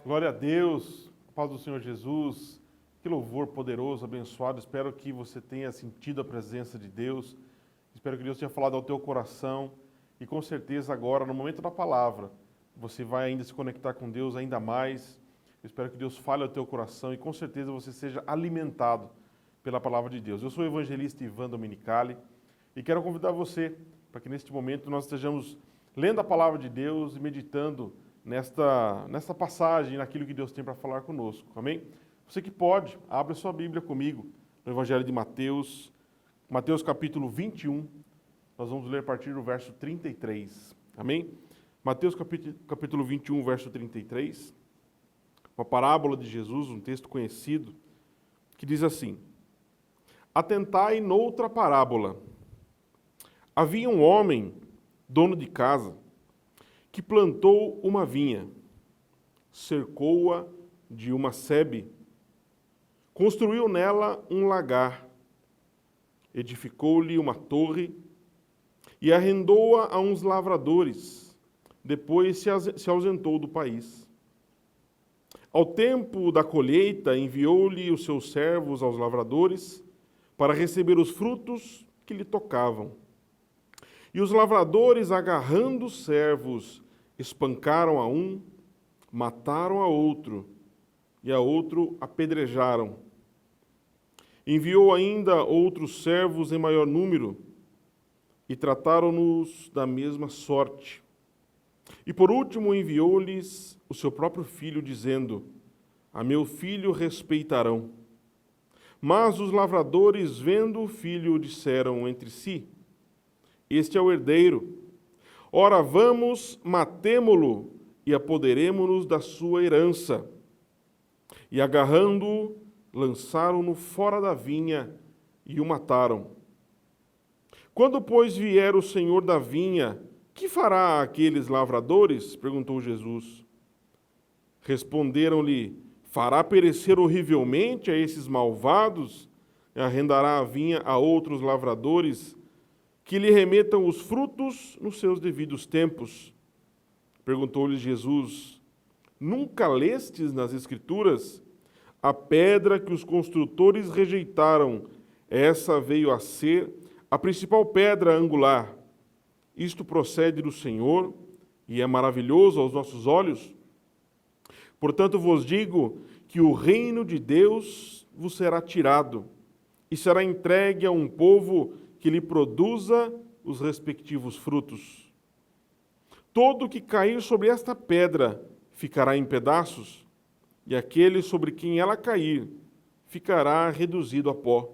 Glória a Deus, paz do Senhor Jesus, que louvor poderoso, abençoado. Espero que você tenha sentido a presença de Deus, espero que Deus tenha falado ao teu coração e com certeza agora, no momento da palavra, você vai ainda se conectar com Deus ainda mais. Eu espero que Deus fale ao teu coração e com certeza você seja alimentado pela palavra de Deus. Eu sou o evangelista Ivan Domenicali e quero convidar você para que neste momento nós estejamos lendo a palavra de Deus e meditando nesta passagem, naquilo que Deus tem para falar conosco, amém? Você que pode, abra sua Bíblia comigo no Evangelho de Mateus, Mateus capítulo 21, nós vamos ler a partir do verso 33, amém? Mateus capítulo 21, verso 33, uma parábola de Jesus, um texto conhecido, que diz assim: Atentai noutra parábola. Havia um homem, dono de casa, que plantou uma vinha, cercou-a de uma sebe, construiu nela um lagar, edificou-lhe uma torre e arrendou-a a uns lavradores, depois se ausentou do país. Ao tempo da colheita, enviou-lhe os seus servos aos lavradores para receber os frutos que lhe tocavam. E os lavradores, agarrando os servos, espancaram a um, mataram a outro, e a outro apedrejaram. Enviou ainda outros servos em maior número, e trataram-nos da mesma sorte. E por último enviou-lhes o seu próprio filho, dizendo: A meu filho respeitarão. Mas os lavradores, vendo o filho, disseram entre si: Este é o herdeiro. Ora, vamos, matemo-lo e apoderemo-nos da sua herança. E agarrando-o, lançaram-no fora da vinha e o mataram. Quando, pois, vier o senhor da vinha, que fará àqueles lavradores? Perguntou Jesus. Responderam-lhe: Fará perecer horrivelmente a esses malvados e arrendará a vinha a outros lavradores, que lhe remetam os frutos nos seus devidos tempos. Perguntou-lhe Jesus: Nunca lestes nas Escrituras? A pedra que os construtores rejeitaram, essa veio a ser a principal pedra angular. Isto procede do Senhor e é maravilhoso aos nossos olhos. Portanto vos digo que o reino de Deus vos será tirado e será entregue a um povo que lhe produza os respectivos frutos. Todo que cair sobre esta pedra ficará em pedaços, e aquele sobre quem ela cair ficará reduzido a pó.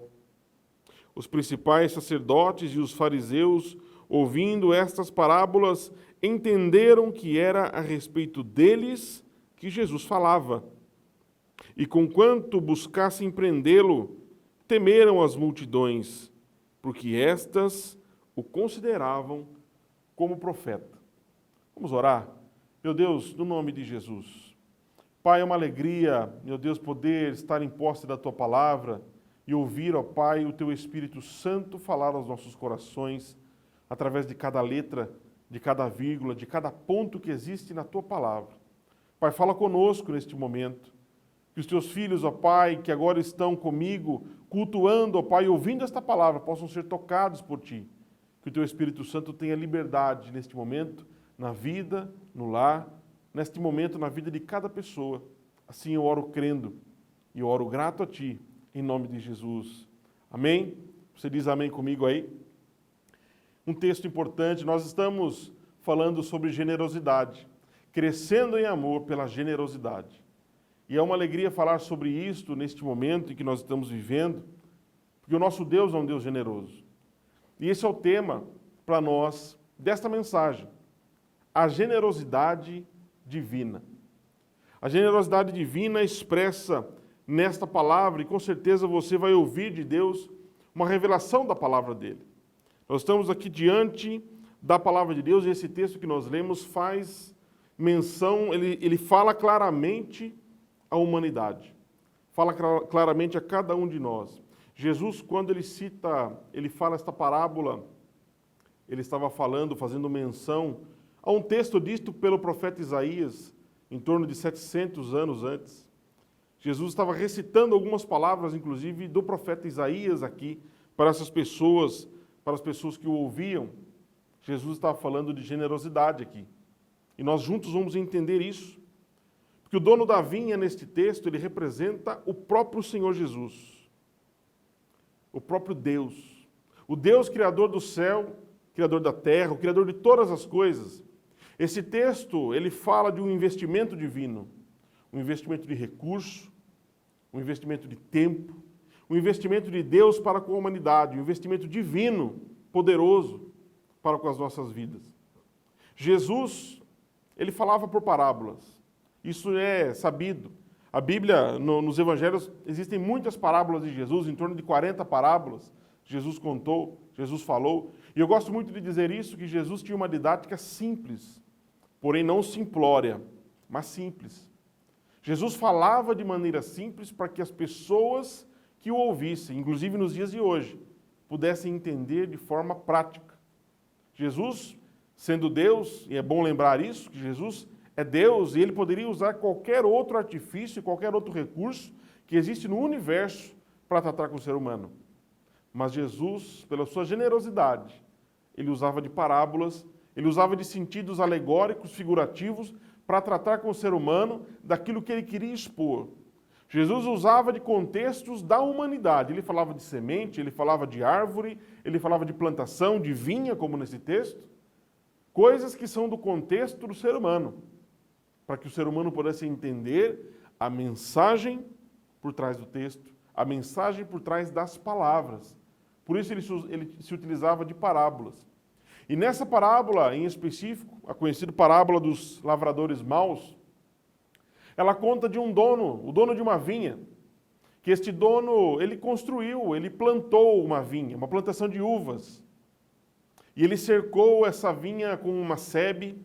Os principais sacerdotes e os fariseus, ouvindo estas parábolas, entenderam que era a respeito deles que Jesus falava. E conquanto buscassem prendê-lo, temeram as multidões, porque estas o consideravam como profeta. Vamos orar? Meu Deus, no nome de Jesus. Pai, é uma alegria, meu Deus, poder estar em posse da Tua palavra e ouvir, ó Pai, o Teu Espírito Santo falar aos nossos corações, através de cada letra, de cada vírgula, de cada ponto que existe na Tua palavra. Pai, fala conosco neste momento. Que os Teus filhos, ó Pai, que agora estão comigo, cultuando, ó Pai, ouvindo esta palavra, possam ser tocados por Ti. Que o Teu Espírito Santo tenha liberdade neste momento, na vida, no lar, neste momento na vida de cada pessoa. Assim eu oro crendo e eu oro grato a Ti, em nome de Jesus. Amém? Você diz amém comigo aí? Um texto importante, nós estamos falando sobre generosidade, crescendo em amor pela generosidade. E é uma alegria falar sobre isto neste momento em que nós estamos vivendo, porque o nosso Deus é um Deus generoso. E esse é o tema para nós desta mensagem, a generosidade divina. A generosidade divina expressa nesta palavra, e com certeza você vai ouvir de Deus uma revelação da palavra dele. Nós estamos aqui diante da palavra de Deus, e esse texto que nós lemos faz menção, ele fala claramente à humanidade. Fala claramente a cada um de nós. Jesus, quando ele fala esta parábola, ele estava falando, fazendo menção a um texto dito pelo profeta Isaías, em torno de 700 anos antes. Jesus estava recitando algumas palavras, inclusive, do profeta Isaías aqui, para essas pessoas, para as pessoas que o ouviam. Jesus estava falando de generosidade aqui. E nós juntos vamos entender isso. Porque o dono da vinha, neste texto, ele representa o próprio Senhor Jesus. O próprio Deus. O Deus criador do céu, criador da terra, o criador de todas as coisas. Esse texto, ele fala de um investimento divino. Um investimento de recurso, um investimento de tempo, um investimento de Deus para com a humanidade, um investimento divino, poderoso para com as nossas vidas. Jesus, ele falava por parábolas. Isso é sabido. A Bíblia, nos evangelhos, existem muitas parábolas de Jesus, em torno de 40 parábolas. Jesus contou, Jesus falou. E eu gosto muito de dizer isso, que Jesus tinha uma didática simples, porém não simplória, mas simples. Jesus falava de maneira simples para que as pessoas que o ouvissem, inclusive nos dias de hoje, pudessem entender de forma prática. Jesus, sendo Deus, e é bom lembrar isso, que Jesus é Deus e ele poderia usar qualquer outro artifício, qualquer outro recurso que existe no universo para tratar com o ser humano. Mas Jesus, pela sua generosidade, ele usava de parábolas, ele usava de sentidos alegóricos, figurativos, para tratar com o ser humano daquilo que ele queria expor. Jesus usava de contextos da humanidade. Ele falava de semente, ele falava de árvore, ele falava de plantação, de vinha, como nesse texto. Coisas que são do contexto do ser humano, para que o ser humano pudesse entender a mensagem por trás do texto, a mensagem por trás das palavras. Por isso ele se utilizava de parábolas. E nessa parábola, em específico, a conhecida parábola dos lavradores maus, ela conta de um dono, o dono de uma vinha, que este dono, ele construiu, ele plantou uma vinha, uma plantação de uvas. E ele cercou essa vinha com uma sebe,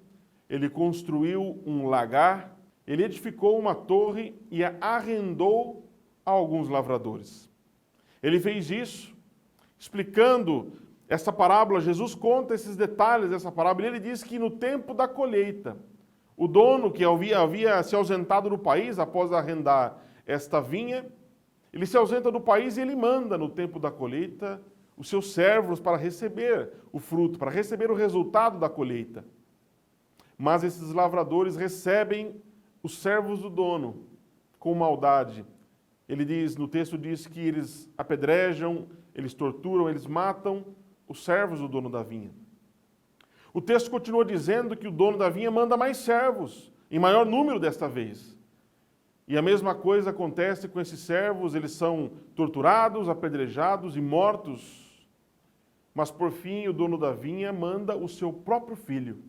ele construiu um lagar, ele edificou uma torre e a arrendou a alguns lavradores. Ele fez isso, explicando essa parábola. Jesus conta esses detalhes dessa parábola, e ele diz que no tempo da colheita, o dono que havia se ausentado do país após arrendar esta vinha, ele se ausenta do país e ele manda no tempo da colheita os seus servos para receber o fruto, para receber o resultado da colheita. Mas esses lavradores recebem os servos do dono com maldade. Ele diz, no texto diz que eles apedrejam, eles torturam, eles matam os servos do dono da vinha. O texto continua dizendo que o dono da vinha manda mais servos, em maior número desta vez. E a mesma coisa acontece com esses servos, eles são torturados, apedrejados e mortos. Mas por fim o dono da vinha manda o seu próprio filho.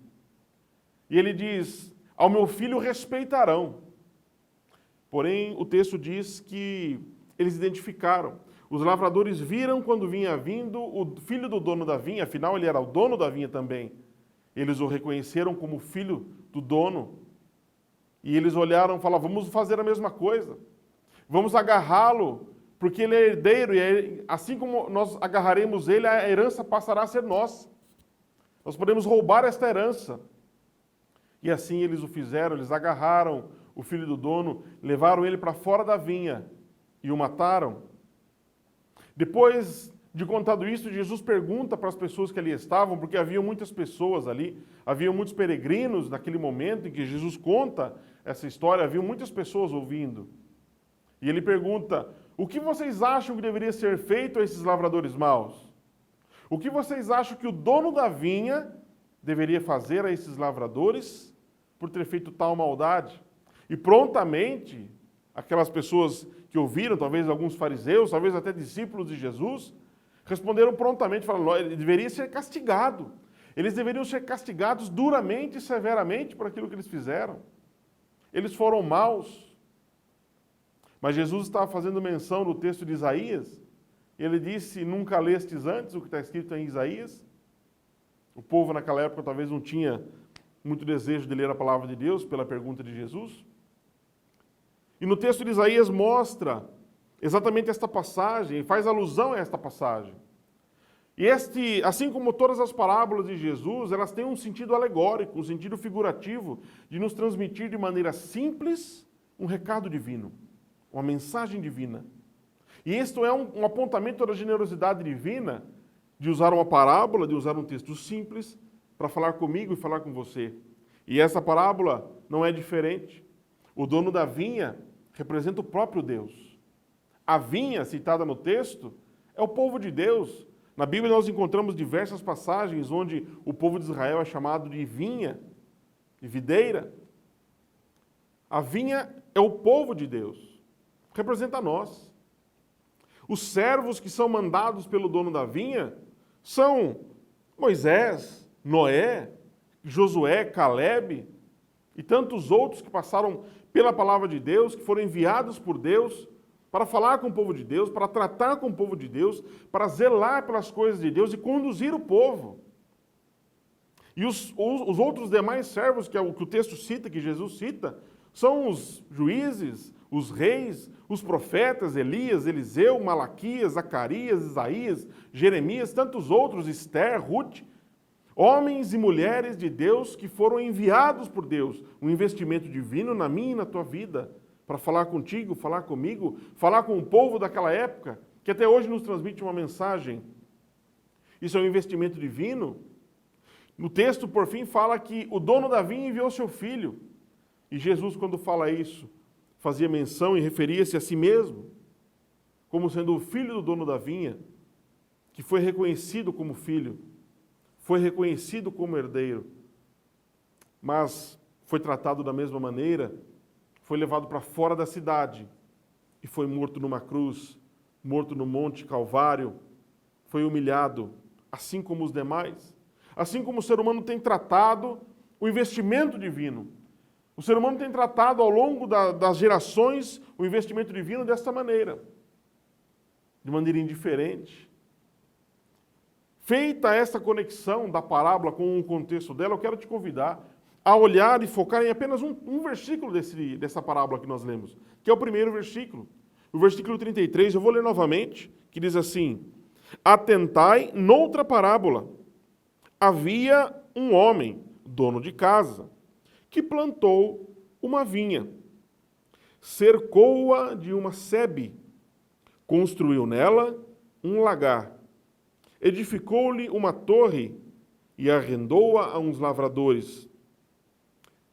E ele diz, ao meu filho respeitarão. Porém o texto diz que eles identificaram. Os lavradores viram quando vinha vindo o filho do dono da vinha, afinal ele era o dono da vinha também. Eles o reconheceram como filho do dono. E eles olharam e falaram, vamos fazer a mesma coisa. Vamos agarrá-lo, porque ele é herdeiro, e assim como nós agarraremos ele, a herança passará a ser nossa. Nós podemos roubar esta herança. E assim eles o fizeram, eles agarraram o filho do dono, levaram ele para fora da vinha e o mataram. Depois de contado isso, Jesus pergunta para as pessoas que ali estavam, porque havia muitas pessoas ali, havia muitos peregrinos naquele momento em que Jesus conta essa história, havia muitas pessoas ouvindo. E ele pergunta, o que vocês acham que deveria ser feito a esses lavradores maus? O que vocês acham que o dono da vinha deveria fazer a esses lavradores por ter feito tal maldade? E prontamente, aquelas pessoas que ouviram, talvez alguns fariseus, talvez até discípulos de Jesus, responderam prontamente, falando, ele deveria ser castigado. Eles deveriam ser castigados duramente e severamente por aquilo que eles fizeram. Eles foram maus. Mas Jesus estava fazendo menção no texto de Isaías. Ele disse, nunca lestes antes o que está escrito em Isaías? O povo naquela época talvez não tinha muito desejo de ler a palavra de Deus pela pergunta de Jesus. E no texto de Isaías mostra exatamente esta passagem, faz alusão a esta passagem. E assim como todas as parábolas de Jesus, elas têm um sentido alegórico, um sentido figurativo, de nos transmitir de maneira simples um recado divino, uma mensagem divina. E isto é um apontamento da generosidade divina, de usar uma parábola, de usar um texto simples, para falar comigo e falar com você. E essa parábola não é diferente. O dono da vinha representa o próprio Deus. A vinha, citada no texto, é o povo de Deus. Na Bíblia nós encontramos diversas passagens onde o povo de Israel é chamado de vinha, de videira. A vinha é o povo de Deus, representa nós. Os servos que são mandados pelo dono da vinha são Moisés, Noé, Josué, Calebe e tantos outros que passaram pela palavra de Deus, que foram enviados por Deus para falar com o povo de Deus, para tratar com o povo de Deus, para zelar pelas coisas de Deus e conduzir o povo. E os outros demais servos, que é o que o texto cita, que Jesus cita, são os juízes, os reis, os profetas, Elias, Eliseu, Malaquias, Zacarias, Isaías, Jeremias, tantos outros, Esther, Ruth, homens e mulheres de Deus que foram enviados por Deus, um investimento divino na minha e na tua vida, para falar contigo, falar comigo, falar com o povo daquela época, que até hoje nos transmite uma mensagem. Isso é um investimento divino. No texto, por fim, fala que o dono da vinha enviou seu filho. E Jesus, quando fala isso, fazia menção e referia-se a si mesmo, como sendo o filho do dono da vinha, que foi reconhecido como filho, foi reconhecido como herdeiro, mas foi tratado da mesma maneira, foi levado para fora da cidade e foi morto numa cruz, morto no Monte Calvário, foi humilhado, assim como os demais. Assim como o ser humano tem tratado o investimento divino. O ser humano tem tratado ao longo das gerações o investimento divino desta maneira, de maneira indiferente. Feita esta conexão da parábola com o contexto dela, eu quero te convidar a olhar e focar em apenas um versículo dessa parábola que nós lemos, que é o primeiro versículo. O versículo 33, eu vou ler novamente, que diz assim: Atentai noutra parábola. Havia um homem, dono de casa, que plantou uma vinha, cercou-a de uma sebe, construiu nela um lagar, edificou-lhe uma torre e arrendou-a a uns lavradores.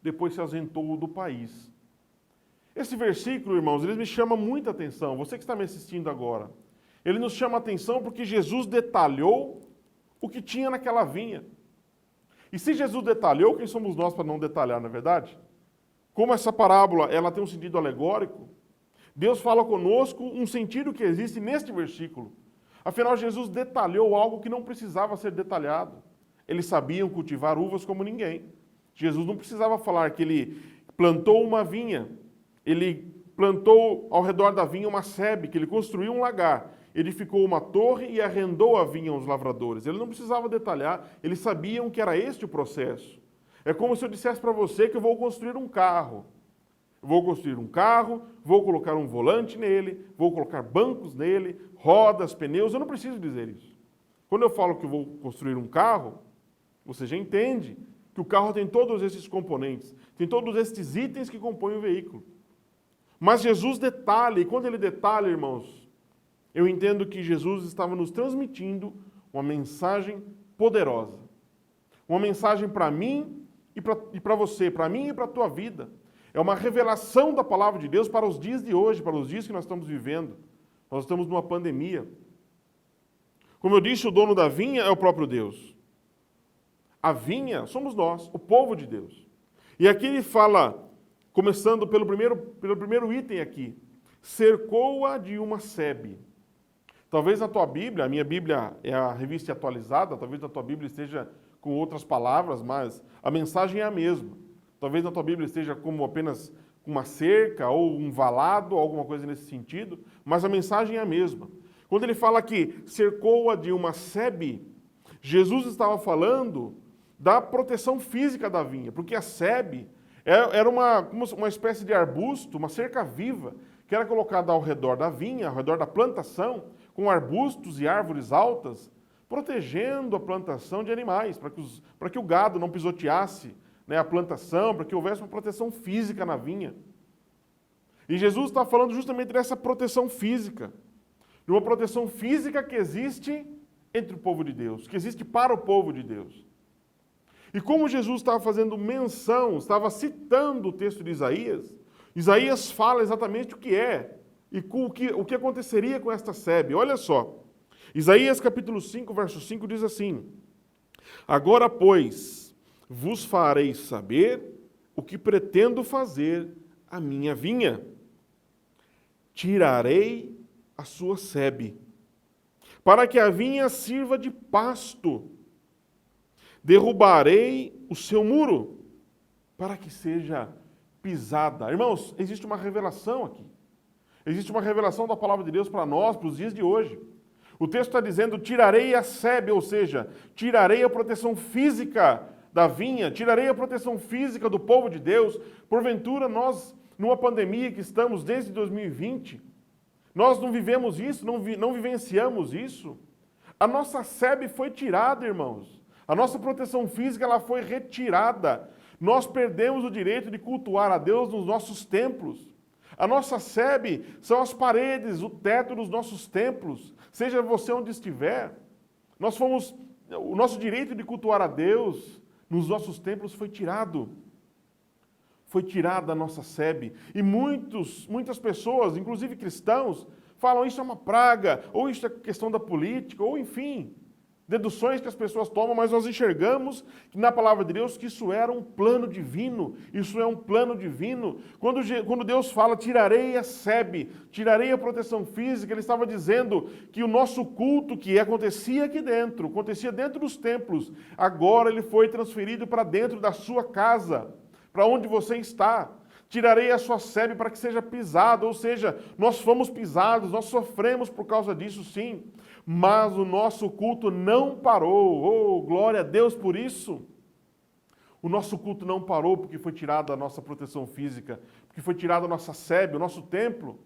Depois se ausentou do país. Esse versículo, irmãos, ele me chama muita atenção. Você que está me assistindo agora, ele nos chama a atenção porque Jesus detalhou o que tinha naquela vinha. E se Jesus detalhou, quem somos nós para não detalhar, não é verdade? Como essa parábola ela tem um sentido alegórico, Deus fala conosco um sentido que existe neste versículo. Afinal, Jesus detalhou algo que não precisava ser detalhado. Eles sabiam cultivar uvas como ninguém. Jesus não precisava falar que ele plantou uma vinha, ele plantou ao redor da vinha uma sebe, que ele construiu um lagar, edificou uma torre e arrendou a vinha aos lavradores. Ele não precisava detalhar, eles sabiam que era este o processo. É como se eu dissesse para você que eu vou construir um carro. Eu vou construir um carro, vou colocar um volante nele, vou colocar bancos nele, rodas, pneus, eu não preciso dizer isso. Quando eu falo que eu vou construir um carro, você já entende que o carro tem todos esses componentes, tem todos esses itens que compõem o veículo. Mas Jesus detalha, e quando ele detalha, irmãos, eu entendo que Jesus estava nos transmitindo uma mensagem poderosa. Uma mensagem para mim e para você, para mim e para a tua vida. É uma revelação da palavra de Deus para os dias de hoje, para os dias que nós estamos vivendo. Nós estamos numa pandemia. Como eu disse, o dono da vinha é o próprio Deus. A vinha somos nós, o povo de Deus. E aqui ele fala, começando pelo primeiro item aqui, cercou-a de uma sebe. Talvez na tua Bíblia, a minha Bíblia é a revista atualizada, talvez na tua Bíblia esteja com outras palavras, mas a mensagem é a mesma. Talvez na tua Bíblia esteja como apenas uma cerca ou um valado, alguma coisa nesse sentido, mas a mensagem é a mesma. Quando ele fala que cercou-a de uma sebe, Jesus estava falando da proteção física da vinha, porque a sebe era uma espécie de arbusto, uma cerca viva, que era colocada ao redor da vinha, ao redor da plantação, com arbustos e árvores altas, protegendo a plantação de animais, para que o gado não pisoteasse, né, a plantação, para que houvesse uma proteção física na vinha. E Jesus está falando justamente dessa proteção física, de uma proteção física que existe entre o povo de Deus, que existe para o povo de Deus. E como Jesus estava fazendo menção, estava citando o texto de Isaías, Isaías fala exatamente o que é e o que aconteceria com esta sebe. Olha só, Isaías capítulo 5, verso 5 diz assim: Agora, pois, vos farei saber o que pretendo fazer à minha vinha. Tirarei a sua sebe, para que a vinha sirva de pasto. Derrubarei o seu muro, para que seja pisada. Irmãos, existe uma revelação aqui. Existe uma revelação da palavra de Deus para nós, para os dias de hoje. O texto está dizendo, tirarei a sebe, ou seja, tirarei a proteção física da vinha, tirarei a proteção física do povo de Deus. Porventura, nós, numa pandemia que estamos desde 2020, nós não vivemos isso, não vivenciamos isso. A nossa sebe foi tirada, irmãos. A nossa proteção física ela foi retirada. Nós perdemos o direito de cultuar a Deus nos nossos templos. A nossa sebe são as paredes, o teto dos nossos templos. Seja você onde estiver, o nosso direito de cultuar a Deus nos nossos templos foi tirado. Foi tirada a nossa sebe. E muitas pessoas, inclusive cristãos, falam isso é uma praga, ou isso é questão da política, ou enfim, deduções que as pessoas tomam, mas nós enxergamos que na palavra de Deus que isso era um plano divino, isso é um plano divino. Quando Deus fala, tirarei a sebe, tirarei a proteção física, Ele estava dizendo que o nosso culto que acontecia aqui dentro, acontecia dentro dos templos, agora ele foi transferido para dentro da sua casa, para onde você está. Tirarei a sua sebe para que seja pisado, ou seja, nós fomos pisados, nós sofremos por causa disso, sim. Mas o nosso culto não parou. Oh, glória a Deus por isso. O nosso culto não parou porque foi tirada a nossa proteção física, porque foi tirada a nossa sebe, o nosso templo.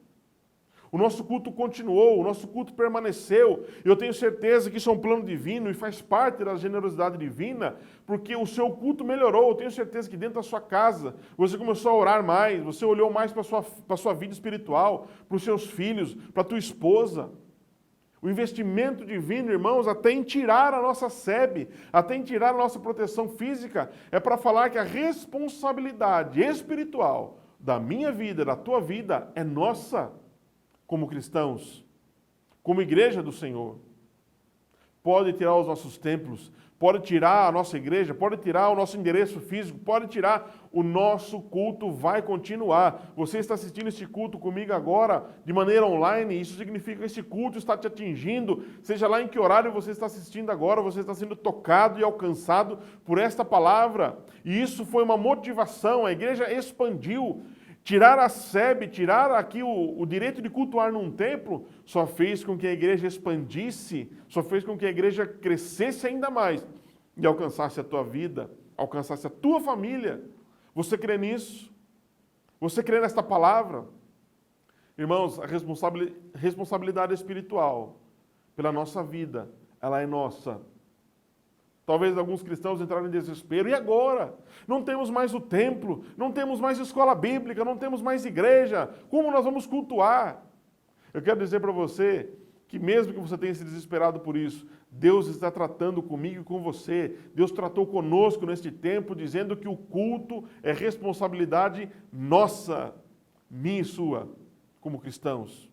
O nosso culto continuou, o nosso culto permaneceu. Eu tenho certeza que isso é um plano divino e faz parte da generosidade divina, porque o seu culto melhorou. Eu tenho certeza que dentro da sua casa você começou a orar mais, você olhou mais para a sua vida espiritual, para os seus filhos, para a tua esposa. O investimento divino, irmãos, até em tirar a nossa sebe, até em tirar a nossa proteção física, é para falar que a responsabilidade espiritual da minha vida, da tua vida, é nossa. Como cristãos, como igreja do Senhor. Pode tirar os nossos templos, pode tirar a nossa igreja, pode tirar o nosso endereço físico, pode tirar, o nosso culto vai continuar. Você está assistindo esse culto comigo agora, de maneira online, isso significa que esse culto está te atingindo, seja lá em que horário você está assistindo agora, você está sendo tocado e alcançado por esta palavra. E isso foi uma motivação, a igreja expandiu. Tirar a sebe, tirar aqui o direito de cultuar num templo, só fez com que a igreja expandisse, só fez com que a igreja crescesse ainda mais e alcançasse a tua vida, alcançasse a tua família. Você crê nisso? Você crê nesta palavra? Irmãos, a responsabilidade espiritual pela nossa vida, ela é nossa. Talvez alguns cristãos entraram em desespero. E agora? Não temos mais o templo, não temos mais escola bíblica, não temos mais igreja. Como nós vamos cultuar? Eu quero dizer para você que mesmo que você tenha se desesperado por isso, Deus está tratando comigo e com você. Deus tratou conosco neste tempo, dizendo que o culto é responsabilidade nossa, minha e sua, como cristãos.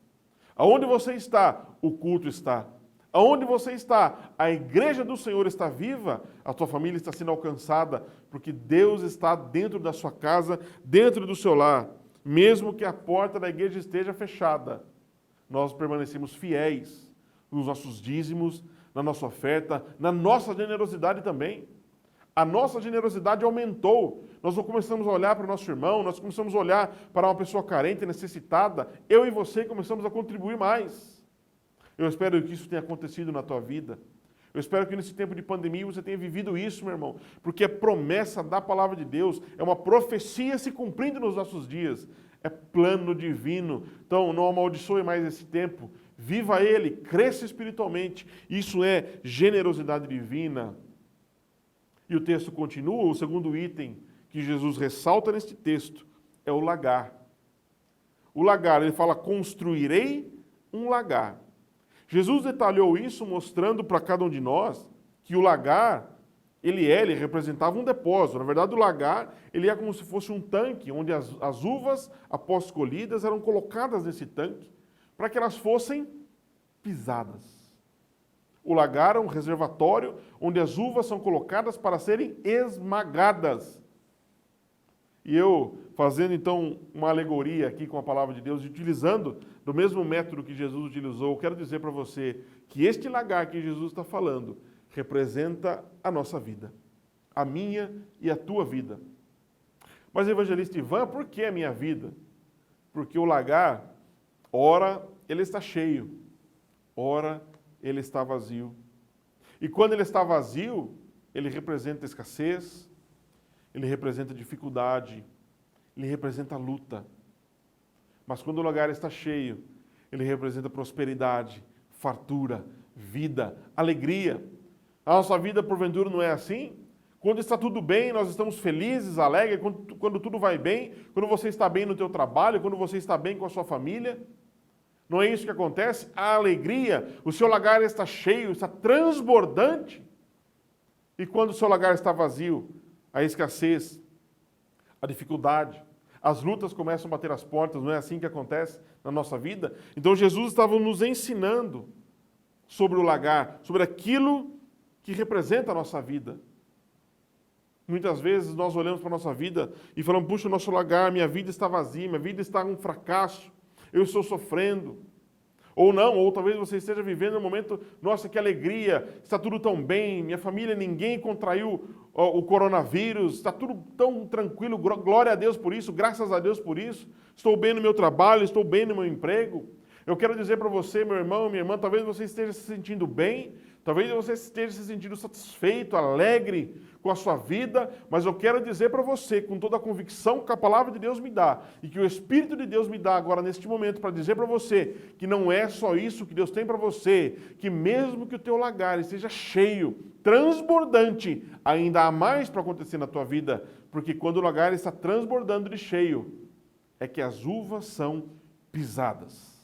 Aonde você está, o culto está. Aonde você está, a igreja do Senhor está viva, a tua família está sendo alcançada, porque Deus está dentro da sua casa, dentro do seu lar. Mesmo que a porta da igreja esteja fechada, nós permanecemos fiéis nos nossos dízimos, na nossa oferta, na nossa generosidade também. A nossa generosidade aumentou. Nós não começamos a olhar para o nosso irmão, nós começamos a olhar para uma pessoa carente, necessitada. Eu e você começamos a contribuir mais. Eu espero que isso tenha acontecido na tua vida. Eu espero que nesse tempo de pandemia você tenha vivido isso, meu irmão. Porque é promessa da palavra de Deus, é uma profecia se cumprindo nos nossos dias. É plano divino. Então, não amaldiçoe mais esse tempo. viva ele, cresça espiritualmente. Isso é generosidade divina. E o texto continua, o segundo item que Jesus ressalta neste texto é o lagar. O lagar, ele fala, construirei um lagar. Jesus detalhou isso mostrando para cada um de nós que o lagar, ele representava um depósito. Na verdade, o lagar, ele é como se fosse um tanque, onde as uvas, após colhidas, eram colocadas nesse tanque, para que elas fossem pisadas. O lagar é um reservatório, onde as uvas são colocadas para serem esmagadas. E eu, fazendo então uma alegoria aqui com a palavra de Deus, utilizando do mesmo método que Jesus utilizou, eu quero dizer para você que este lagar que Jesus está falando representa a nossa vida, a minha e a tua vida. Mas, evangelista Ivan, por que a minha vida? Porque o lagar, ora ele está cheio, ora ele está vazio. E quando ele está vazio, ele representa escassez, ele representa dificuldade, ele representa luta. Mas quando o lagar está cheio, ele representa prosperidade, fartura, vida, alegria. A nossa vida, porventura, não é assim? Quando está tudo bem, nós estamos felizes, alegres, quando tudo vai bem, quando você está bem no teu trabalho, quando você está bem com a sua família. Não é isso que acontece? A alegria, o seu lagar está cheio, está transbordante. E quando o seu lagar está vazio, a escassez, a dificuldade, as lutas começam a bater as portas, não é assim que acontece na nossa vida? Então Jesus estava nos ensinando sobre o lagar, sobre aquilo que representa a nossa vida. Muitas vezes nós olhamos para a nossa vida e falamos, puxa, o nosso lagar, minha vida está vazia, minha vida está um fracasso, eu estou sofrendo. Ou não, ou talvez você esteja vivendo um momento, nossa, que alegria, está tudo tão bem, minha família, ninguém contraiu o coronavírus, está tudo tão tranquilo, glória a Deus por isso, graças a Deus por isso, estou bem no meu trabalho, estou bem no meu emprego. Eu quero dizer para você, meu irmão, minha irmã, talvez você esteja se sentindo bem, talvez você esteja se sentindo satisfeito, alegre com a sua vida, mas eu quero dizer para você, com toda a convicção que a palavra de Deus me dá, e que o Espírito de Deus me dá agora neste momento, para dizer para você que não é só isso que Deus tem para você, que mesmo que o teu lagar esteja cheio, transbordante, ainda há mais para acontecer na tua vida, porque quando o lagar está transbordando de cheio, é que as uvas são pisadas.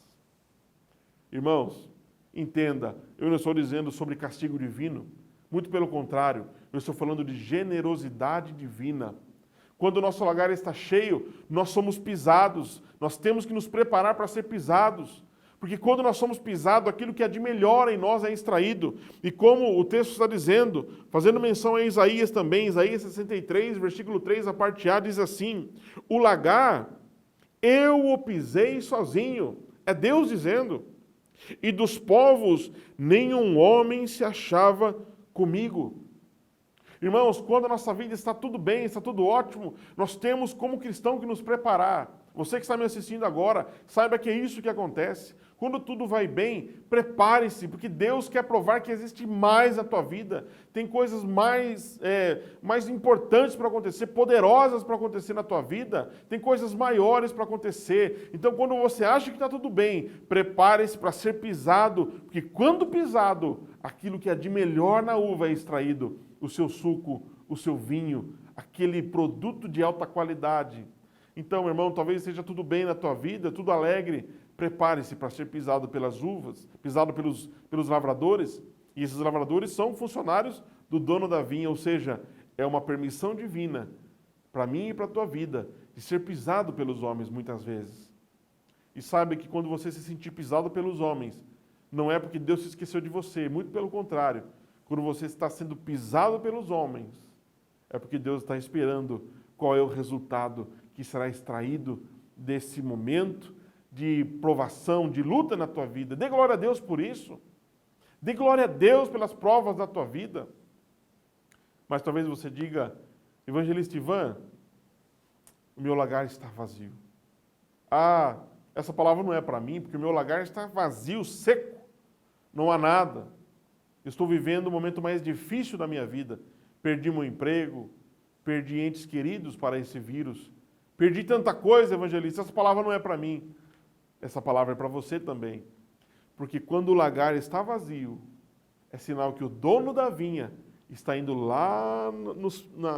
Irmãos, entenda, eu não estou dizendo sobre castigo divino, muito pelo contrário, eu estou falando de generosidade divina. Quando o nosso lagar está cheio, nós somos pisados, nós temos que nos preparar para ser pisados, porque quando nós somos pisados, aquilo que há de melhor em nós é extraído. E como o texto está dizendo, fazendo menção a Isaías também, Isaías 63, versículo 3, a parte A, diz assim, o lagar, eu o pisei sozinho, é Deus dizendo, e dos povos nenhum homem se achava comigo. Irmãos, quando a nossa vida está tudo bem, está tudo ótimo, nós temos como cristão que nos preparar. Você que está me assistindo agora, saiba que é isso que acontece. Quando tudo vai bem, prepare-se, porque Deus quer provar que existe mais na tua vida. Tem coisas mais importantes para acontecer, poderosas para acontecer na tua vida. Tem coisas maiores para acontecer. Então, quando você acha que está tudo bem, prepare-se para ser pisado, porque quando pisado, aquilo que é de melhor na uva é extraído. O seu suco, o seu vinho, aquele produto de alta qualidade. Então, irmão, talvez esteja tudo bem na tua vida, tudo alegre. Prepare-se para ser pisado pelas uvas, pisado pelos lavradores. E esses lavradores são funcionários do dono da vinha, ou seja, é uma permissão divina para mim e para a tua vida de ser pisado pelos homens muitas vezes. E saiba que quando você se sentir pisado pelos homens, não é porque Deus se esqueceu de você, muito pelo contrário. Quando você está sendo pisado pelos homens, é porque Deus está esperando qual é o resultado que será extraído desse momento de provação, de luta na tua vida. Dê glória a Deus por isso. Dê glória a Deus pelas provas da tua vida. Mas talvez você diga, evangelista Ivan, o meu lagar está vazio. Ah, essa palavra não é para mim, porque o meu lagar está vazio, seco. Não há nada. Eu estou vivendo o momento mais difícil da minha vida. Perdi meu emprego, perdi entes queridos para esse vírus. Perdi tanta coisa, evangelista. Essa palavra não é para mim. Essa palavra é para você também. Porque quando o lagar está vazio, é sinal que o dono da vinha está indo lá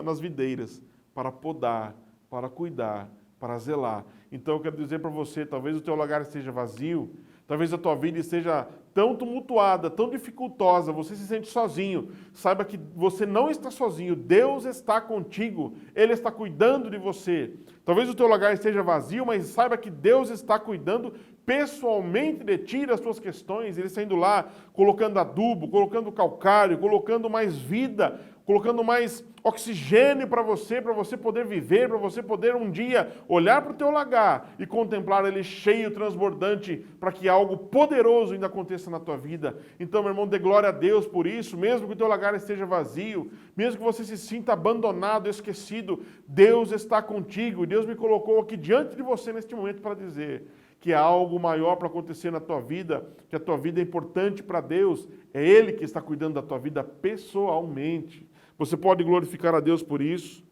nas videiras para podar, para cuidar, para zelar. Então eu quero dizer para você, talvez o teu lagar esteja vazio, talvez a tua vida esteja tão tumultuada, tão dificultosa, você se sente sozinho. Saiba que você não está sozinho, Deus está contigo, Ele está cuidando de você. Talvez o teu lagar esteja vazio, mas saiba que Deus está cuidando pessoalmente de ti, das tuas questões. Ele está indo lá, colocando adubo, colocando calcário, colocando mais vida, colocando mais oxigênio para você poder viver, para você poder um dia olhar para o teu lagar e contemplar ele cheio, transbordante, para que algo poderoso ainda aconteça na tua vida. Então, meu irmão, dê glória a Deus por isso, mesmo que o teu lagar esteja vazio, mesmo que você se sinta abandonado, esquecido, Deus está contigo. Deus me colocou aqui diante de você neste momento para dizer que há algo maior para acontecer na tua vida, que a tua vida é importante para Deus, é Ele que está cuidando da tua vida pessoalmente. Você pode glorificar a Deus por isso,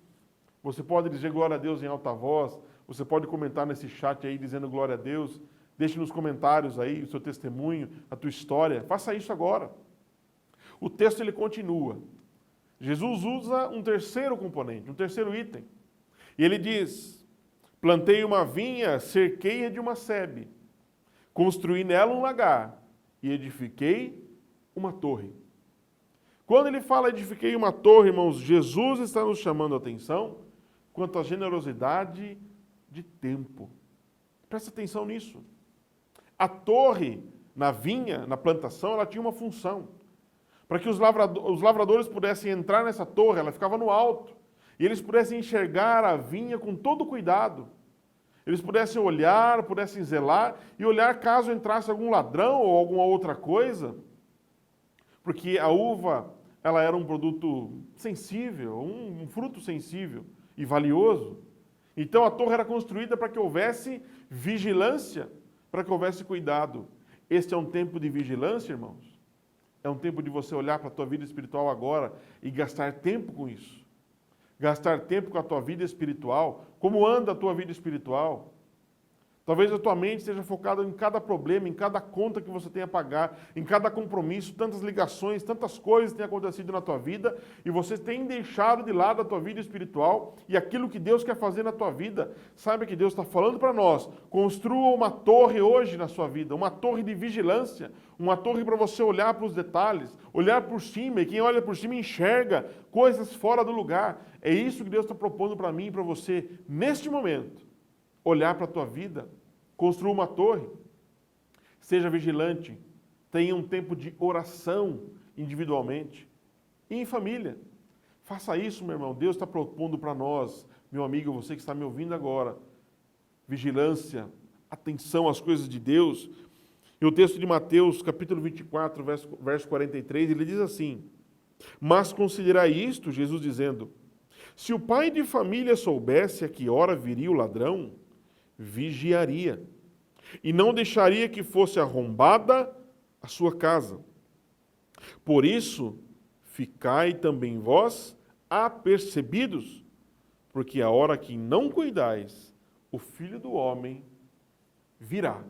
você pode dizer glória a Deus em alta voz, você pode comentar nesse chat aí dizendo glória a Deus, deixe nos comentários aí o seu testemunho, a tua história, faça isso agora. O texto ele continua. Jesus usa um terceiro componente, um terceiro item, e ele diz: plantei uma vinha, cerquei-a de uma sebe, construí nela um lagar e edifiquei uma torre. Quando ele fala edifiquei uma torre, irmãos, Jesus está nos chamando a atenção quanto à generosidade de tempo. Presta atenção nisso. A torre na vinha, na plantação, ela tinha uma função. Para que os lavradores pudessem entrar nessa torre, ela ficava no alto, e eles pudessem enxergar a vinha com todo cuidado. Eles pudessem olhar, pudessem zelar, e olhar caso entrasse algum ladrão ou alguma outra coisa, porque a uva, ela era um produto sensível, um fruto sensível e valioso. Então a torre era construída para que houvesse vigilância, para que houvesse cuidado. Este é um tempo de vigilância, irmãos. É um tempo de você olhar para a tua vida espiritual agora e gastar tempo com isso. Gastar tempo com a tua vida espiritual. Como anda a tua vida espiritual? Talvez a tua mente esteja focada em cada problema, em cada conta que você tem a pagar, em cada compromisso, tantas ligações, tantas coisas têm acontecido na tua vida, e você tem deixado de lado a tua vida espiritual e aquilo que Deus quer fazer na tua vida. Saiba que Deus está falando para nós: construa uma torre hoje na sua vida, uma torre de vigilância, uma torre para você olhar para os detalhes, olhar por cima, e quem olha por cima enxerga coisas fora do lugar. É isso que Deus está propondo para mim e para você neste momento. Olhar para a tua vida, construa uma torre, seja vigilante, tenha um tempo de oração individualmente e em família. Faça isso, meu irmão. Deus está propondo para nós, meu amigo, você que está me ouvindo agora, vigilância, atenção às coisas de Deus. E o texto de Mateus, capítulo 24, verso 43, ele diz assim: mas considerai isto, Jesus dizendo, se o pai de família soubesse a que hora viria o ladrão, vigiaria, e não deixaria que fosse arrombada a sua casa. Por isso, ficai também vós apercebidos, porque a hora que não cuidais, o Filho do Homem virá.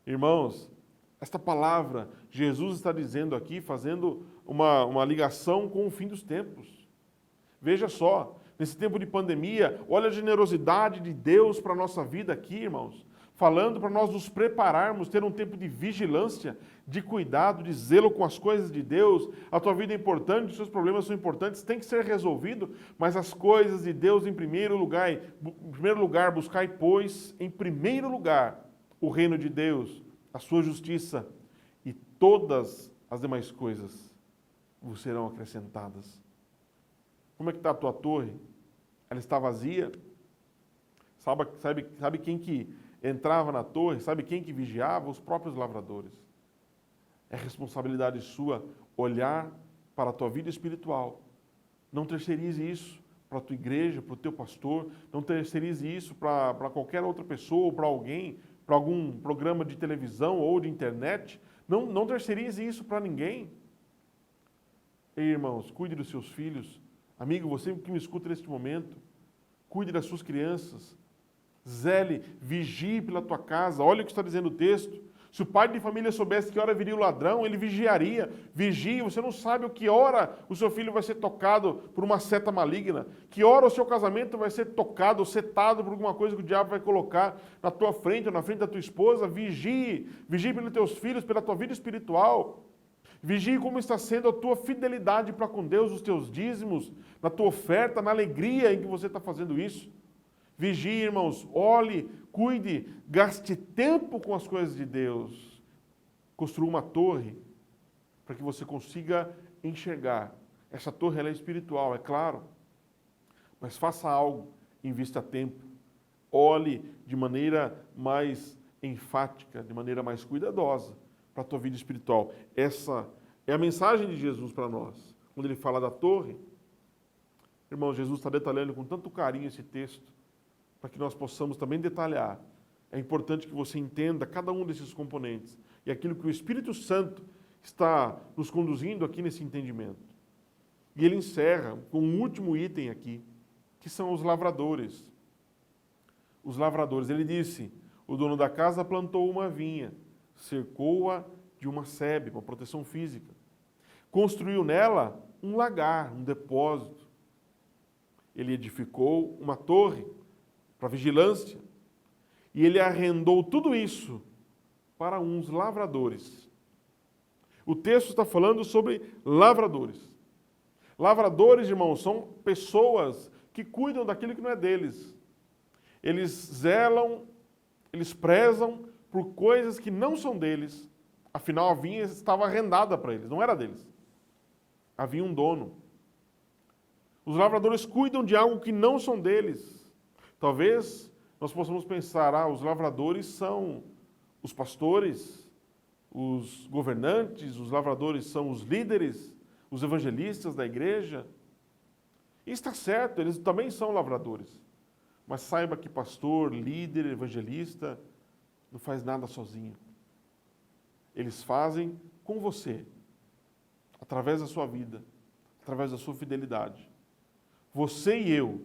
Irmãos, esta palavra, Jesus está dizendo aqui, fazendo uma ligação com o fim dos tempos. Veja só, nesse tempo de pandemia, olha a generosidade de Deus para a nossa vida aqui, irmãos. Falando para nós nos prepararmos, ter um tempo de vigilância, de cuidado, de zelo com as coisas de Deus. A tua vida é importante, os seus problemas são importantes, tem que ser resolvido, mas as coisas de Deus em primeiro lugar, buscai, pois, em primeiro lugar, o reino de Deus, a sua justiça, e todas as demais coisas vos serão acrescentadas. Como é que está a tua torre? Ela está vazia? Sabe quem que entrava na torre? Sabe quem que vigiava? Os próprios lavradores. É responsabilidade sua olhar para a tua vida espiritual. Não terceirize isso para a tua igreja, para o teu pastor. Não terceirize isso para qualquer outra pessoa ou para alguém, para algum programa de televisão ou de internet. Não terceirize isso para ninguém. Ei, irmãos, cuide dos seus filhos. Amigo, você que me escuta neste momento, cuide das suas crianças, zele, vigie pela tua casa. Olha o que está dizendo o texto. Se o pai de família soubesse que hora viria o ladrão, ele vigiaria. Vigie, você não sabe o que hora o seu filho vai ser tocado por uma seta maligna, que hora o seu casamento vai ser tocado ou setado por alguma coisa que o diabo vai colocar na tua frente ou na frente da tua esposa. Vigie, vigie pelos teus filhos, pela tua vida espiritual. Vigie como está sendo a tua fidelidade para com Deus, os teus dízimos, na tua oferta, na alegria em que você está fazendo isso. Vigie, irmãos, olhe, cuide, gaste tempo com as coisas de Deus. Construa uma torre para que você consiga enxergar. Essa torre ela é espiritual, é claro, mas faça algo, invista tempo. Olhe de maneira mais enfática, de maneira mais cuidadosa para a tua vida espiritual. Essa é a mensagem de Jesus para nós. Quando ele fala da torre, irmão, Jesus está detalhando com tanto carinho esse texto, para que nós possamos também detalhar. É importante que você entenda cada um desses componentes e aquilo que o Espírito Santo está nos conduzindo aqui nesse entendimento. E ele encerra com um último item aqui, que são os lavradores. Os lavradores, ele disse, o dono da casa plantou uma vinha, cercou-a de uma sebe, uma proteção física. Construiu nela um lagar, um depósito. Ele edificou uma torre para vigilância, e ele arrendou tudo isso para uns lavradores. O texto está falando sobre lavradores. Lavradores, irmãos, são pessoas que cuidam daquilo que não é deles. Eles zelam, eles prezam por coisas que não são deles. Afinal, a vinha estava arrendada para eles, não era deles. Havia um dono. Os lavradores cuidam de algo que não são deles. Talvez nós possamos pensar, os lavradores são os pastores, os governantes, os lavradores são os líderes, os evangelistas da igreja. E está certo, eles também são lavradores. Mas saiba que pastor, líder, evangelista, não faz nada sozinho. Eles fazem com você, através da sua vida, através da sua fidelidade. Você e eu,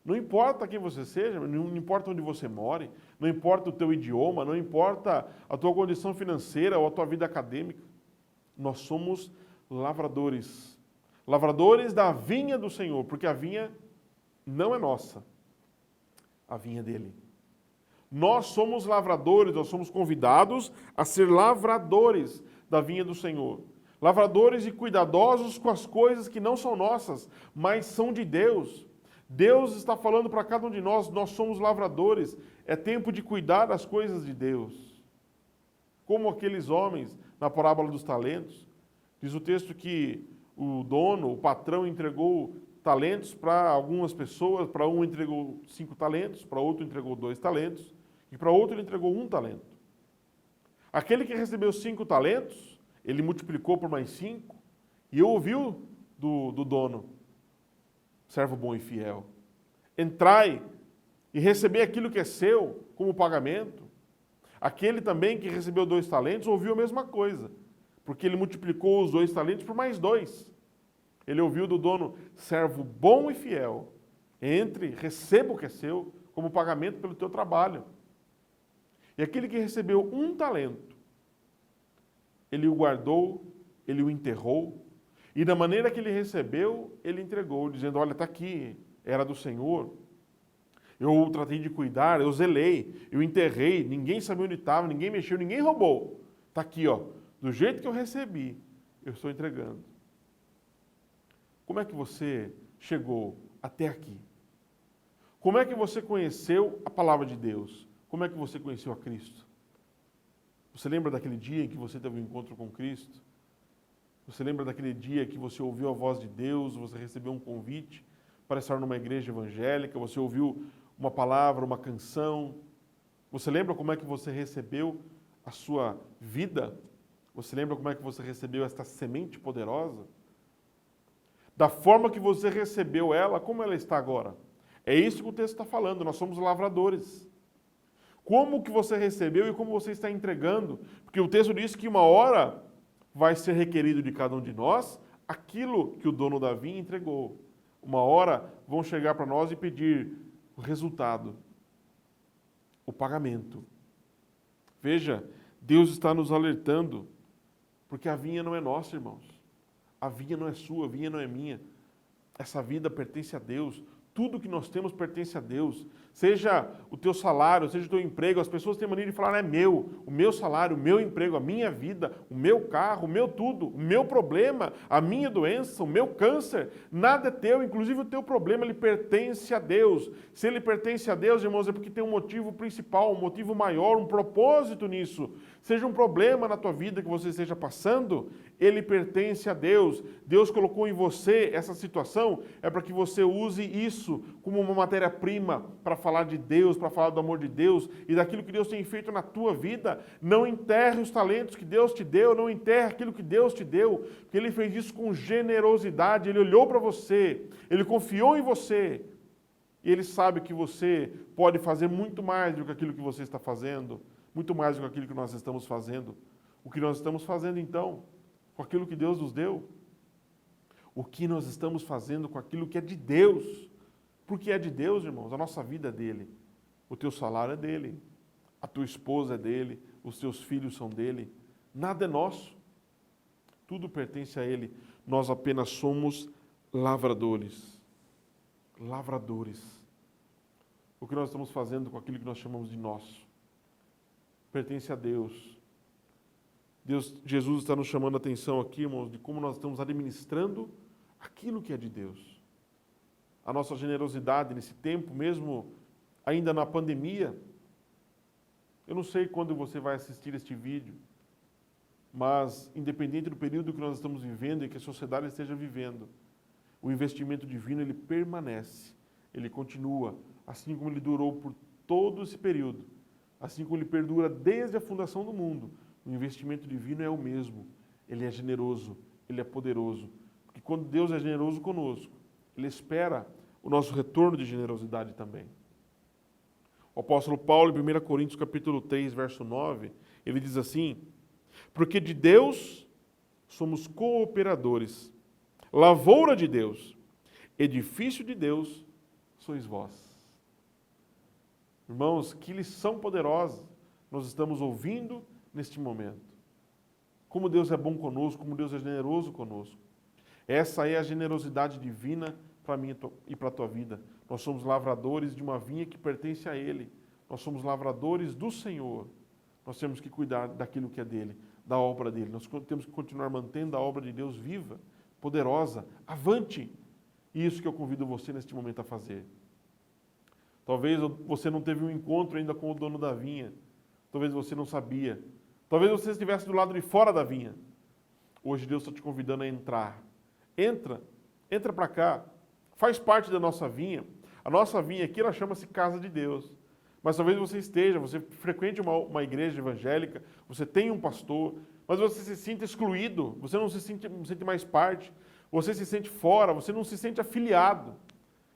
não importa quem você seja, não importa onde você more, não importa o teu idioma, não importa a tua condição financeira ou a tua vida acadêmica, nós somos lavradores. Lavradores da vinha do Senhor, porque a vinha não é nossa, a vinha é dele. Nós somos lavradores, nós somos convidados a ser lavradores da vinha do Senhor. Lavradores e cuidadosos com as coisas que não são nossas, mas são de Deus. Deus está falando para cada um de nós, nós somos lavradores, é tempo de cuidar das coisas de Deus. Como aqueles homens na parábola dos talentos, diz o texto que o dono, o patrão entregou talentos para algumas pessoas, para um entregou 5 talentos, para outro entregou 2 talentos, e para outro ele entregou 1 talento. Aquele que recebeu 5 talentos, ele multiplicou por mais 5, e ouviu do dono, servo bom e fiel, entrai e receber aquilo que é seu como pagamento. Aquele também que recebeu 2 talentos ouviu a mesma coisa, porque ele multiplicou os 2 talentos por mais 2. Ele ouviu do dono, servo bom e fiel, entre, receba o que é seu como pagamento pelo teu trabalho. E aquele que recebeu 1 talento, ele o guardou, ele o enterrou, e da maneira que ele recebeu, ele entregou, dizendo, olha, está aqui, era do Senhor. Eu tratei de cuidar, eu zelei, eu enterrei, ninguém sabia onde estava, ninguém mexeu, ninguém roubou. Está aqui, ó, do jeito que eu recebi, eu estou entregando. Como é que você chegou até aqui? Como é que você conheceu a palavra de Deus? Como é que você conheceu a Cristo? Você lembra daquele dia em que você teve um encontro com Cristo? Você lembra daquele dia que você ouviu a voz de Deus, você recebeu um convite para estar numa igreja evangélica, você ouviu uma palavra, uma canção? Você lembra como é que você recebeu a sua vida? Você lembra como é que você recebeu esta semente poderosa? Da forma que você recebeu ela, como ela está agora? É isso que o texto está falando, nós somos lavradores. Como que você recebeu e como você está entregando? Porque o texto diz que uma hora vai ser requerido de cada um de nós aquilo que o dono da vinha entregou. Uma hora vão chegar para nós e pedir o resultado, o pagamento. Veja, Deus está nos alertando, porque a vinha não é nossa, irmãos. A vinha não é sua, a vinha não é minha. Essa vida pertence a Deus. Tudo que nós temos pertence a Deus. Seja o teu salário, seja o teu emprego. As pessoas têm mania de falar, é meu. O meu salário, o meu emprego, a minha vida, o meu carro, o meu tudo, o meu problema, a minha doença, o meu câncer. Nada é teu, inclusive o teu problema, ele pertence a Deus. Se ele pertence a Deus, irmãos, é porque tem um motivo principal, um motivo maior, um propósito nisso. Seja um problema na tua vida que você esteja passando, ele pertence a Deus. Deus colocou em você essa situação, é para que você use isso como uma matéria-prima para falar de Deus, para falar do amor de Deus e daquilo que Deus tem feito na tua vida. Não enterre os talentos que Deus te deu, não enterre aquilo que Deus te deu, porque Ele fez isso com generosidade. Ele olhou para você, Ele confiou em você e Ele sabe que você pode fazer muito mais do que aquilo que você está fazendo, muito mais do que aquilo que nós estamos fazendo. O que nós estamos fazendo então, com aquilo que Deus nos deu? O que nós estamos fazendo com aquilo que é de Deus? Porque é de Deus, irmãos, a nossa vida é dele. O teu salário é dele, a tua esposa é dele, os teus filhos são dele. Nada é nosso. Tudo pertence a ele. Nós apenas somos lavradores. Lavradores. O que nós estamos fazendo com aquilo que nós chamamos de nosso? Pertence a Deus. Jesus está nos chamando a atenção aqui, irmãos, de como nós estamos administrando aquilo que é de Deus. A nossa generosidade nesse tempo, mesmo ainda na pandemia. Eu não sei quando você vai assistir este vídeo, mas independente do período que nós estamos vivendo e que a sociedade esteja vivendo, o investimento divino ele permanece, ele continua, assim como ele durou por todo esse período, assim como ele perdura desde a fundação do mundo. O investimento divino é o mesmo, ele é generoso, ele é poderoso, porque quando Deus é generoso conosco, ele espera o nosso retorno de generosidade também. O apóstolo Paulo, em 1 Coríntios capítulo 3, verso 9, ele diz assim, porque de Deus somos cooperadores, lavoura de Deus, edifício de Deus sois vós. Irmãos, que lição poderosa nós estamos ouvindo neste momento. Como Deus é bom conosco, como Deus é generoso conosco. Essa é a generosidade divina para mim e para a tua vida. Nós somos lavradores de uma vinha que pertence a Ele. Nós somos lavradores do Senhor. Nós temos que cuidar daquilo que é dele, da obra dele. Nós temos que continuar mantendo a obra de Deus viva, poderosa, avante. E isso que eu convido você neste momento a fazer. Talvez você não teve um encontro ainda com o dono da vinha. Talvez você não sabia. Talvez você estivesse do lado de fora da vinha. Hoje Deus está te convidando a entrar. Entra para cá. Faz parte da nossa vinha. A nossa vinha aqui, ela chama-se Casa de Deus. Mas talvez você frequente uma igreja evangélica, você tem um pastor, mas você se sinta excluído, você não se sente mais parte, você se sente fora, você não se sente afiliado.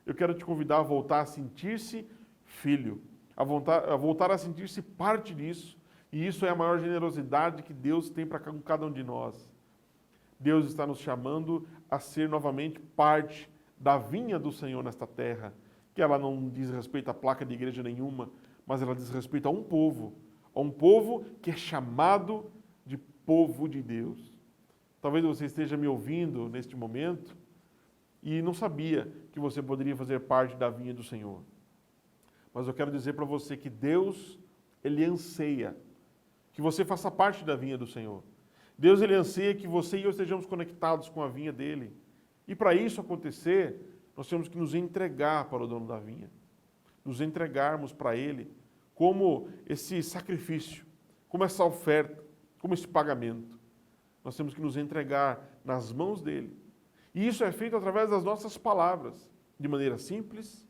Eu quero te convidar a voltar a sentir-se filho, a voltar a sentir-se parte disso. E isso é a maior generosidade que Deus tem para cada um de nós. Deus está nos chamando a ser novamente parte da vinha do Senhor nesta terra, que ela não diz respeito à placa de igreja nenhuma, mas ela diz respeito a um povo que é chamado de povo de Deus. Talvez você esteja me ouvindo neste momento e não sabia que você poderia fazer parte da vinha do Senhor. Mas eu quero dizer para você que Deus, Ele anseia que você faça parte da vinha do Senhor. Deus, Ele anseia que você e eu estejamos conectados com a vinha dEle. E para isso acontecer, nós temos que nos entregar para o dono da vinha. Nos entregarmos para Ele como esse sacrifício, como essa oferta, como esse pagamento. Nós temos que nos entregar nas mãos dEle. E isso é feito através das nossas palavras, de maneira simples,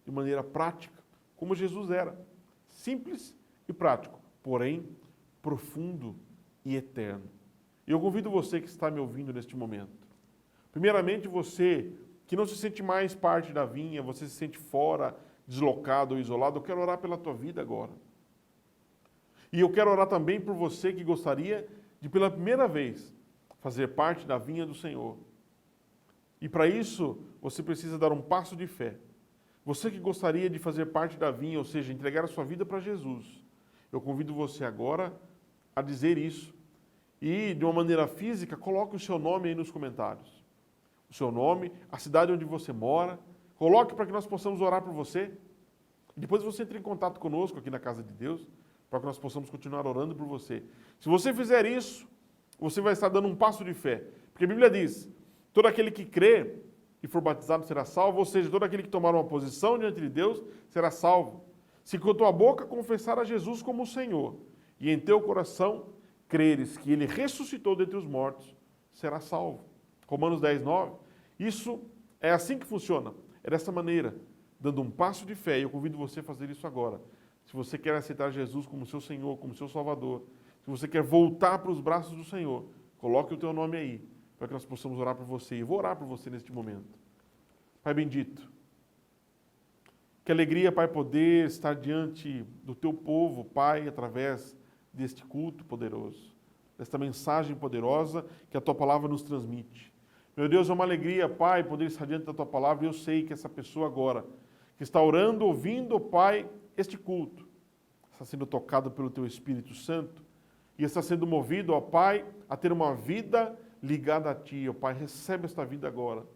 de maneira prática, como Jesus era. Simples e prático, porém profundo e eterno. E eu convido você que está me ouvindo neste momento. Primeiramente, você que não se sente mais parte da vinha, você se sente fora, deslocado ou isolado, eu quero orar pela tua vida agora. E eu quero orar também por você que gostaria de, pela primeira vez, fazer parte da vinha do Senhor. E para isso, você precisa dar um passo de fé. Você que gostaria de fazer parte da vinha, ou seja, entregar a sua vida para Jesus, eu convido você agora a dizer isso. E, de uma maneira física, coloque o seu nome aí nos comentários. O seu nome, a cidade onde você mora. Coloque para que nós possamos orar por você. E depois você entre em contato conosco aqui na Casa de Deus, para que nós possamos continuar orando por você. Se você fizer isso, você vai estar dando um passo de fé. Porque a Bíblia diz, todo aquele que crê e for batizado será salvo, ou seja, todo aquele que tomar uma posição diante de Deus será salvo. Se com a tua boca confessar a Jesus como o Senhor, e em teu coração creres que Ele ressuscitou dentre os mortos, será salvo. Romanos 10, 9. Isso é assim que funciona. É dessa maneira, dando um passo de fé. E eu convido você a fazer isso agora. Se você quer aceitar Jesus como seu Senhor, como seu Salvador, se você quer voltar para os braços do Senhor, coloque o teu nome aí, para que nós possamos orar por você. E eu vou orar por você neste momento. Pai bendito, que alegria, Pai, poder estar diante do teu povo, Pai, através deste culto poderoso, desta mensagem poderosa que a tua palavra nos transmite. Meu Deus, é uma alegria, Pai, poder estar diante da tua palavra, e eu sei que essa pessoa agora, que está orando, ouvindo, Pai, este culto, está sendo tocado pelo teu Espírito Santo, e está sendo movido, ó Pai, a ter uma vida ligada a Ti. Ó Pai, recebe esta vida agora.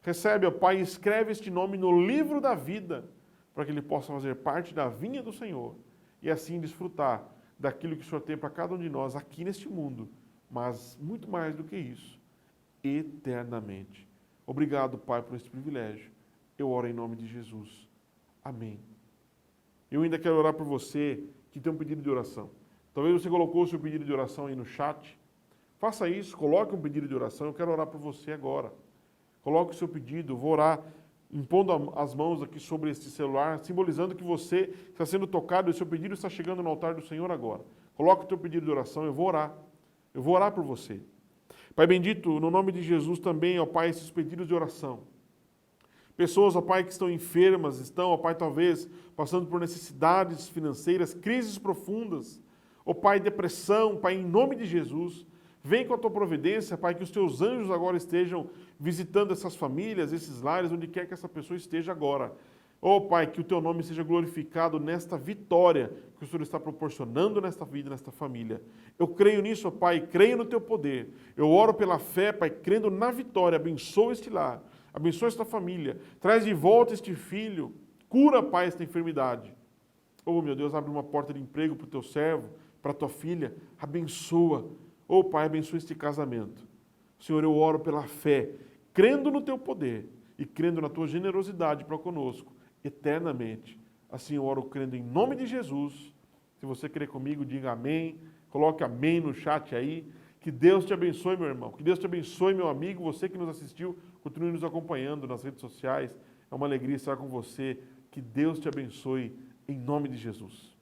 Recebe, ó Pai, e escreve este nome no livro da vida, para que ele possa fazer parte da vinha do Senhor, e assim desfrutar daquilo que o Senhor tem para cada um de nós aqui neste mundo, mas muito mais do que isso, eternamente. Obrigado, Pai, por este privilégio. Eu oro em nome de Jesus. Amém. Eu ainda quero orar por você que tem um pedido de oração. Talvez você colocou o seu pedido de oração aí no chat. Faça isso, coloque um pedido de oração. Eu quero orar por você agora. Coloque o seu pedido, eu vou orar impondo as mãos aqui sobre este celular, simbolizando que você está sendo tocado e o seu pedido está chegando no altar do Senhor agora. Coloque o teu pedido de oração, eu vou orar. Eu vou orar por você. Pai bendito, no nome de Jesus também, ó Pai, esses pedidos de oração. Pessoas, ó Pai, que estão enfermas, estão, ó Pai, talvez passando por necessidades financeiras, crises profundas. Ó Pai, depressão, Pai, em nome de Jesus, vem com a tua providência, Pai, que os teus anjos agora estejam visitando essas famílias, esses lares, onde quer que essa pessoa esteja agora. Ó Pai, que o teu nome seja glorificado nesta vitória que o Senhor está proporcionando nesta vida, nesta família. Eu creio nisso, ó Pai, creio no teu poder. Eu oro pela fé, Pai, crendo na vitória. Abençoa este lar, abençoa esta família, traz de volta este filho, cura, Pai, esta enfermidade. Oh, meu Deus, abre uma porta de emprego para o teu servo, para a tua filha, abençoa. Oh, Pai, abençoa este casamento. Senhor, eu oro pela fé, crendo no teu poder e crendo na tua generosidade para conosco, eternamente. Assim eu oro crendo em nome de Jesus. Se você crer comigo, diga amém. Coloque amém no chat aí. Que Deus te abençoe, meu irmão. Que Deus te abençoe, meu amigo. Você que nos assistiu, continue nos acompanhando nas redes sociais. É uma alegria estar com você. Que Deus te abençoe em nome de Jesus.